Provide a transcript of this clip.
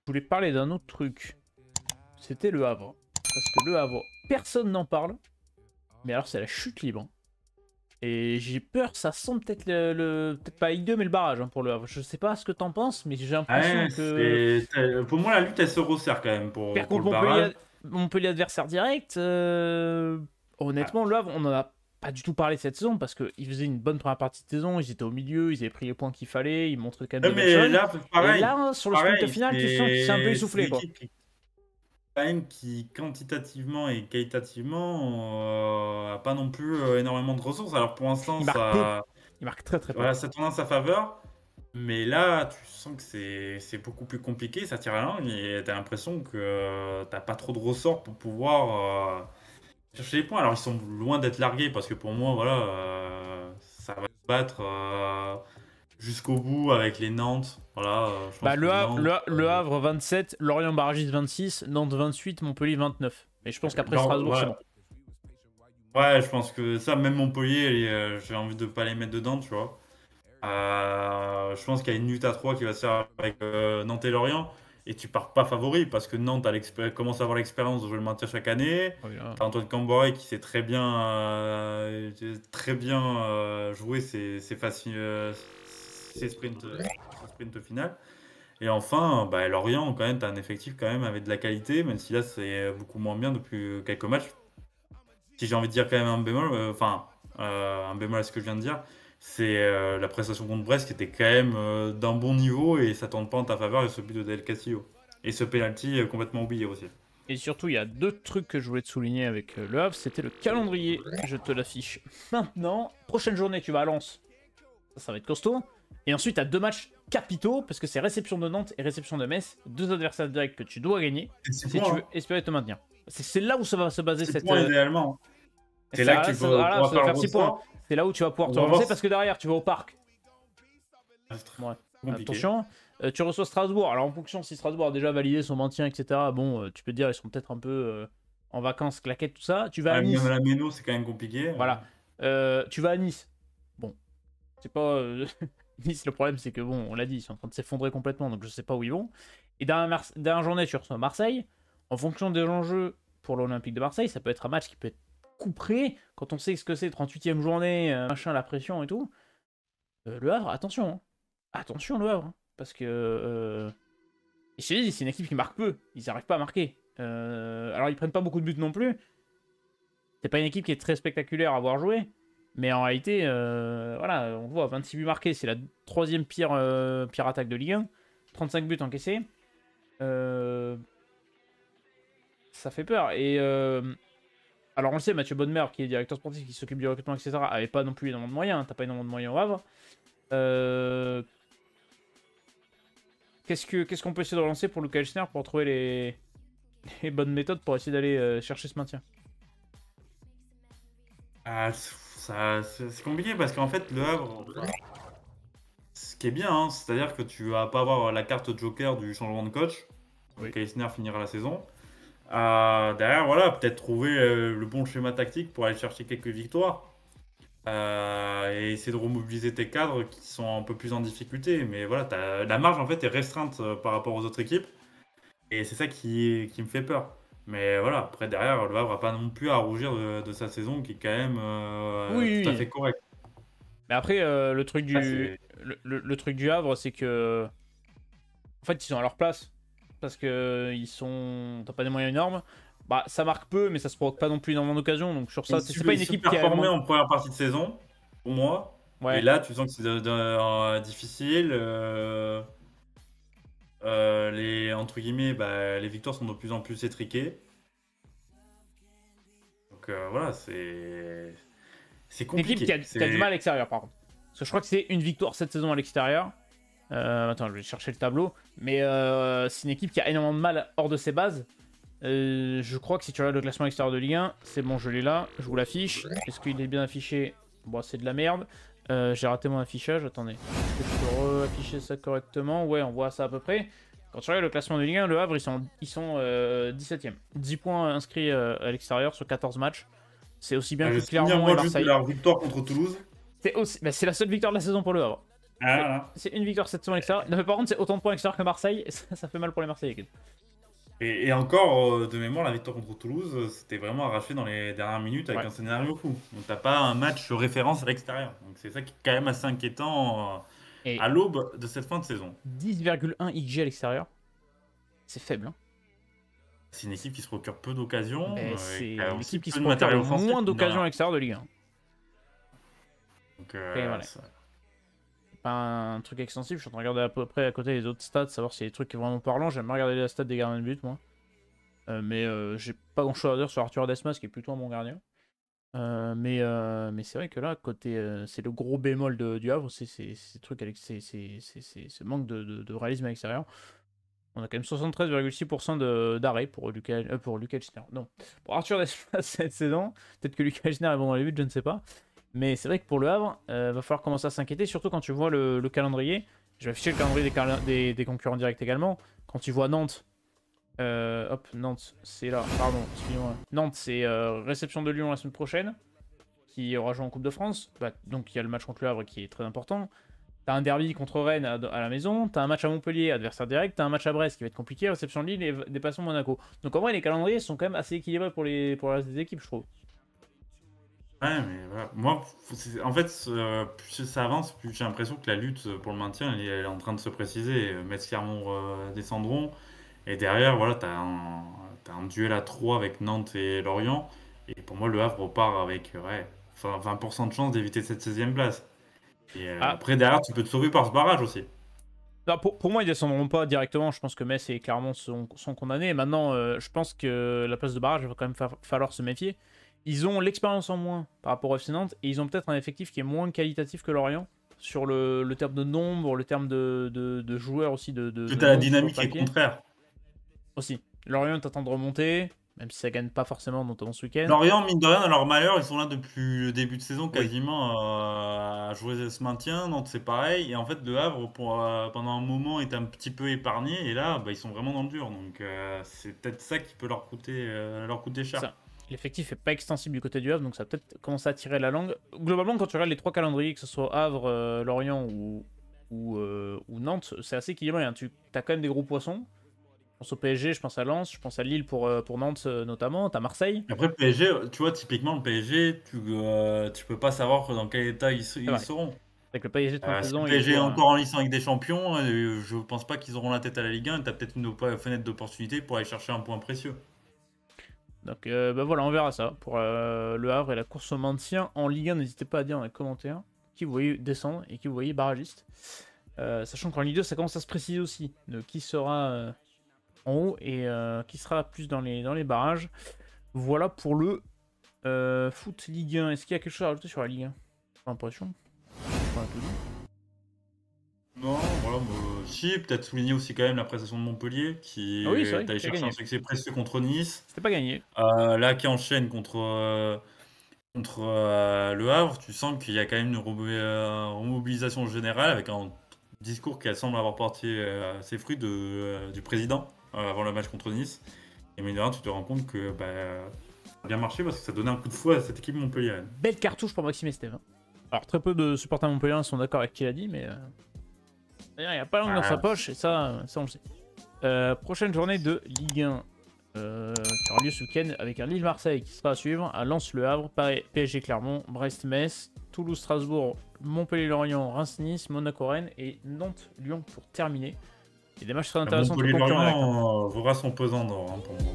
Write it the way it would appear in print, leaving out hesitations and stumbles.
voulais parler d'un autre truc. C'était le Havre. Parce que le Havre, personne n'en parle. Mais alors, c'est la chute libre. Et j'ai peur, ça sent peut-être peut-être pas Ligue 2, mais le barrage pour le Havre. Je sais pas ce que t'en penses, mais j'ai l'impression que... Pour moi, la lutte, elle se resserre quand même pour contre le barrage. Montpellier adversaire direct. Honnêtement, le Havre, on en a pas du tout parlé cette saison parce qu'ils faisaient une bonne première partie de saison. Ils étaient au milieu, ils avaient pris les points qu'il fallait, ils montraient quand même des belles choses. Là, pareil, et là, sur le sprint final, tu sens qu'il s'est un peu essoufflé. Quoi. Quand même qui quantitativement et qualitativement a pas non plus énormément de ressources. Alors pour l'instant, il marque très peu. Voilà, ça tourne en sa faveur. Mais là, tu sens que c'est beaucoup plus compliqué, ça tire à la langue et t'as l'impression que t'as pas trop de ressorts pour pouvoir chercher les points. Alors ils sont loin d'être largués parce que pour moi, voilà, ça va se battre jusqu'au bout avec les Nantes. Voilà, je pense le Havre 27, Lorient barragiste 26, Nantes 28, Montpellier 29. Et je pense qu'après Strasbourg, c'est bon. Ouais, je pense que ça, même Montpellier, j'ai envie de pas les mettre dedans, tu vois. Je pense qu'il y a une lutte à 3 qui va se faire avec Nantes et Lorient. Et tu pars pas favori parce que Nantes commence à avoir l'expérience de jouer le maintien chaque année. T'as Antoine Camboré qui sait très bien jouer ses sprints finales. Et enfin, Lorient, quand même, t'as un effectif quand même avec de la qualité, même si là c'est beaucoup moins bien depuis quelques matchs. Si j'ai envie de dire quand même un bémol, un bémol à ce que je viens de dire, c'est la prestation contre Brest qui était quand même d'un bon niveau et ça tourne pas en ta faveur et ce but de Del Castillo. Et ce penalty complètement oublié aussi. Et surtout, il y a deux trucs que je voulais te souligner avec le Havre, c'était le calendrier. Je te l'affiche maintenant. Prochaine journée, tu vas à Lens. Ça va être costaud. Et ensuite, tu as deux matchs capitaux parce que c'est réception de Nantes et réception de Metz. Deux adversaires directs que tu dois gagner si tu veux espérer te maintenir. C'est là où ça va se baser cette... idéalement. C'est là que tu vas faire 6 points. C'est là où tu vas pouvoir te relancer parce que derrière, tu vas au parc. Ouais. Attention, tu reçois Strasbourg. Alors en fonction, si Strasbourg a déjà validé son maintien, etc., bon, tu peux te dire, ils sont peut-être un peu en vacances, claquettes, tout ça. Tu vas à Nice. Même la Méno, c'est quand même compliqué. Voilà. Tu vas à Nice. Bon, c'est pas... Nice, le problème, c'est que, bon, on l'a dit, ils sont en train de s'effondrer complètement, donc je sais pas où ils vont. Et dernière journée, tu reçois Marseille. En fonction des enjeux pour l'Olympique de Marseille, ça peut être un match qui peut être couperé, quand on sait ce que c'est, 38e journée, machin, la pression et tout. Le Havre, attention. Hein. Attention, le Havre. Hein, parce que... Et je te dis, c'est une équipe qui marque peu. Ils n'arrivent pas à marquer. Alors, ils prennent pas beaucoup de buts non plus. C'est pas une équipe qui est très spectaculaire à avoir joué. Mais en réalité, voilà, on voit 26 buts marqués. C'est la troisième pire attaque de Ligue 1. 35 buts encaissés. Ça fait peur. Et... alors on le sait, Mathieu Bonnemer, qui est directeur sportif, qui s'occupe du recrutement, etc., avait pas non plus énormément de moyens. T'as pas énormément de moyens au Havre. Qu'est-ce qu'on peut essayer de relancer pour Luca Elchner pour trouver les bonnes méthodes pour essayer d'aller chercher ce maintien? C'est compliqué parce qu'en fait, le Havre, ce qui est bien, hein, c'est-à-dire que tu vas pas avoir la carte joker du changement de coach. Oui. Elchner finira la saison. Derrière, voilà, peut-être trouver le bon schéma tactique pour aller chercher quelques victoires et essayer de remobiliser tes cadres qui sont un peu plus en difficulté. Mais voilà, la marge en fait est restreinte par rapport aux autres équipes et c'est ça qui me fait peur. Mais voilà, après derrière, le Havre n'a pas non plus à rougir de sa saison qui est quand même tout à fait correcte. Mais après, le truc du Havre, c'est que en fait, ils sont à leur place. Parce que t'as pas des moyens énormes. Bah, ça marque peu, mais ça se provoque pas non plus énormément d'occasions. Donc sur ça, c'est pas une équipe qui a performé en première partie de saison, pour moi. Ouais. Et là, tu sens que c'est difficile. Entre guillemets, les victoires sont de plus en plus étriquées. Donc voilà, c'est compliqué. Une équipe qui a du mal à l'extérieur, par contre. Parce que je crois que c'est une victoire cette saison à l'extérieur. Attends, je vais chercher le tableau. Mais c'est une équipe qui a énormément de mal hors de ses bases. Je crois que si tu regardes le classement extérieur de Ligue 1, c'est bon, je l'ai là. Je vous l'affiche. Est-ce qu'il est bien affiché? Bon, c'est de la merde. J'ai raté mon affichage. Attendez. Est-ce que je peux afficher ça correctement? Ouais, on voit ça à peu près. Quand tu regardes le classement de Ligue 1, le Havre, ils sont 17e. 10 points inscrits à l'extérieur sur 14 matchs. C'est aussi bien que Clermont et Marseille. Leur victoire contre Toulouse. C'est la seule victoire de la saison pour le Havre. Ah, C'est une victoire cette saison à l'extérieur. Non, mais par contre, c'est autant de points à l'extérieur que Marseille. Et ça fait mal pour les Marseillais. et encore, de mémoire, la victoire contre Toulouse, c'était vraiment arraché dans les dernières minutes avec Ouais. un scénario fou. Donc t'as pas un match référence à l'extérieur. Donc c'est ça qui est quand même assez inquiétant Et à l'aube de cette fin de saison. 10,1 XG à l'extérieur. C'est faible. Hein. C'est une équipe qui se procure peu d'occasions, Mais et c'est qui a aussi l'équipe qui peu se de procure le matériel offensif. moins mine de d'occasions rien. à l'extérieur de Ligue 1. Donc, Et voilà. C'est pas un truc extensif. Je suis en train de regarder à peu près à côté les autres stats, savoir s'il y a des trucs vraiment parlants. J'aime bien regarder la stat des gardiens de but, moi. Mais j'ai pas grand chose à dire sur Arthur Desmas, qui est plutôt un bon gardien. Mais c'est vrai que là, côté, c'est le gros bémol du Havre, c'est ce manque de réalisme à l'extérieur. On a quand même 73,6% d'arrêt pour Lucas Eisner. Non, pour Arthur Desmas cette saison. Peut-être que Lucas Eisner est bon dans les buts, je ne sais pas. Mais c'est vrai que pour le Havre, va falloir commencer à s'inquiéter, surtout quand tu vois le calendrier. Je vais afficher le calendrier des concurrents directs également. Quand tu vois Nantes, hop, Nantes, c'est là, pardon, excusez-moi. Nantes, c'est réception de Lyon la semaine prochaine, qui aura joué en Coupe de France. Bah, donc il y a le match contre le Havre qui est très important. T'as un derby contre Rennes à la maison, t'as un match à Montpellier, adversaire direct, t'as un match à Brest qui va être compliqué, réception de Lille et déplacement Monaco. Donc en vrai, les calendriers sont quand même assez équilibrés pour le reste des équipes, je trouve. Ouais, mais voilà. Moi, en fait, plus ça avance, plus j'ai l'impression que la lutte pour le maintien, elle est en train de se préciser. Metz, Clermont descendront. Et derrière, voilà, t'as un duel à 3 avec Nantes et Lorient. Et pour moi, le Havre repart avec ouais, 20% de chance d'éviter cette 16e place. Et Ah, après, derrière, tu peux te sauver par ce barrage aussi. non, pour moi, ils descendront pas directement. Je pense que Metz et Clermont sont condamnés. Maintenant, je pense que la place de barrage, il va quand même falloir se méfier. Ils ont l'expérience en moins par rapport au FC Nantes et ils ont peut-être un effectif qui est moins qualitatif que Lorient sur le terme de nombre, le terme de joueurs aussi. Tout à la dynamique qui est contraire. Aussi. Lorient est en train de remonter, même si ça gagne pas forcément, notamment ce week-end. Lorient, mine de rien, dans leur malheur, ils sont là depuis le début de saison Oui. quasiment à jouer ce maintien. Nantes, c'est pareil. Et en fait, Le Havre, pendant un moment, est un petit peu épargné. Et là, bah, ils sont vraiment dans le dur. Donc, c'est peut-être ça qui peut leur coûter cher. Ça. L'effectif n'est pas extensible du côté du Havre, donc ça va peut-être commencer à tirer la langue. Globalement, quand tu regardes les trois calendriers, que ce soit Havre, Lorient ou Nantes, c'est assez équilibré. Hein. Tu as quand même des gros poissons. Je pense au PSG, je pense à Lens, je pense à Lille pour Nantes notamment. Tu as Marseille. Après, le PSG, tu vois, typiquement, le PSG, tu peux pas savoir dans quel état ils seront. Avec le PSG de fin de Si saison, le il PSG est joue encore en lice avec des champions, je pense pas qu'ils auront la tête à la Ligue 1. Tu as peut-être une fenêtre d'opportunité pour aller chercher un point précieux. Donc bah voilà, on verra ça pour le Havre et la course au maintien en Ligue 1. N'hésitez pas à dire dans les commentaires qui vous voyez descendre et qui vous voyez barragiste. Sachant qu'en Ligue 2, ça commence à se préciser aussi de qui sera en haut et qui sera plus dans les barrages. Voilà pour le foot Ligue 1. Est-ce qu'il y a quelque chose à rajouter sur la Ligue 1? J'ai l'impression. On a tout dit. Non, voilà, si, peut-être souligner aussi quand même la prestation de Montpellier qui Ah oui, c'est vrai, est allé qui a chercher gagné. un succès précieux contre Nice. C'était pas gagné. Là, qui enchaîne contre Le Havre, tu sens qu'il y a quand même une remobilisation générale avec un discours qui semble avoir porté ses fruits du président avant le match contre Nice. Et mine de rien, tu te rends compte que ça a bien marché parce que ça donnait un coup de fouet à cette équipe montpelliéraine. Belle cartouche pour Maxime Esteve. Hein. Alors, très peu de supporters montpelliérains sont d'accord avec ce qu'il a dit, mais d'ailleurs, il n'y a pas langue dans sa poche, et ça on le sait. Prochaine journée de Ligue 1 qui aura lieu ce week-end avec un Lille-Marseille qui sera à suivre, à Lens-Le Havre, PSG-Clermont, Brest-Metz, Toulouse-Strasbourg, Montpellier-Lorient, Reims-Nice, Monaco-Rennes et Nantes-Lyon pour terminer. Il y a des matchs très intéressants. Montpellier-Lorient vaudra son pesant d'or pour moi.